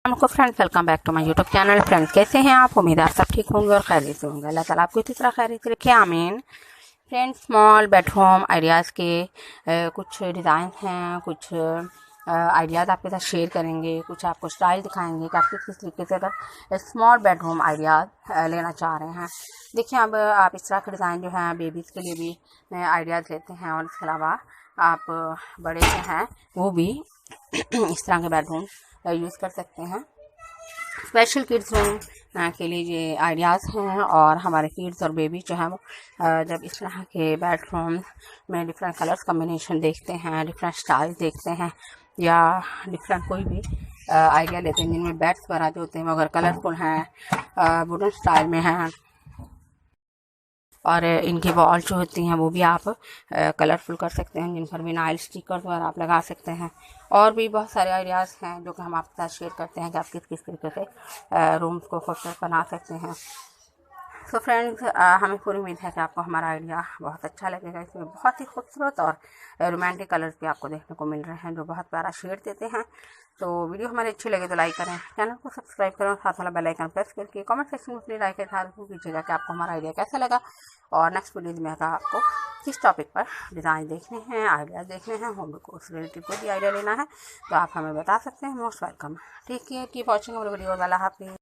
आपको friends welcome back to my YouTube channel. Friends कैसे हैं आप? उम्मीद है आप सब ठीक होंगे और खैरियत से होंगे। अल्लाह ताला आपको इसी तरह खैरियत से रखे, आमीन। फ्रेंड्स स्मॉल बेडरूम आइडियाज़ के कुछ डिज़ाइन हैं, कुछ आइडियाज़ आपके साथ शेयर करेंगे, कुछ आपको स्टाइल दिखाएंगे कि आप किस तरीके से अगर स्मॉल बेडरूम आइडियाज़ लेना चाह रहे हैं। देखिए अब आप इस तरह के डिज़ाइन जो है बेबीज़ के लिए भी आइडियाज़ लेते हैं, और इसके अलावा आप बड़े जो हैं वो भी इस तरह के बेडरूम यूज़ कर सकते हैं। स्पेशल किड्स रूम के लिए ये आइडियाज़ हैं, और हमारे किड्स और बेबी जो हैं वो जब इस तरह के बेडरूम में डिफरेंट कलर्स कम्बिनेशन देखते हैं, डिफरेंट स्टाइल देखते हैं, या डिफरेंट कोई भी आइडिया लेते हैं जिनमें बेड्स वगैरह जो होते हैं वो अगर कलरफुल हैं, वुडन स्टाइल में हैं, और इनकी वॉल जो होती हैं वो भी आप कलरफुल कर सकते हैं, जिन पर भी नाइल स्टिकर्स वगैरह आप लगा सकते हैं। और भी बहुत सारे आइडियाज़ हैं जो कि हम आपके साथ शेयर करते हैं कि आप किस किस तरीके से रूम्स को खूबसूरत बना सकते हैं। सो फ्रेंड्स हमें पूरी उम्मीद है कि आपको हमारा आइडिया बहुत अच्छा लगेगा। इसमें बहुत ही खूबसूरत और रोमांटिक कलर्स भी आपको देखने को मिल रहे हैं जो बहुत प्यारा शेड देते हैं। तो वीडियो हमारी अच्छी लगे तो लाइक करें, चैनल को सब्सक्राइब करें, साथ वाला बेल आइकन प्रेस करके कमेंट सेक्शन में अपनी राय के साथ कीजिएगा कि आपको हमारा आइडिया कैसा लगा, और नेक्स्ट वीडियोज में अगर आपको किस टॉपिक पर डिज़ाइन देखने हैं, आइडियाज़ देखने हैं, होम डेकोर से रिलेटेड कोई भी आइडिया लेना है तो आप हमें बता सकते हैं। Most welcome. ठीक है, कीप वॉचिंग अवर वीडियो। अल्लाह हाफिज़।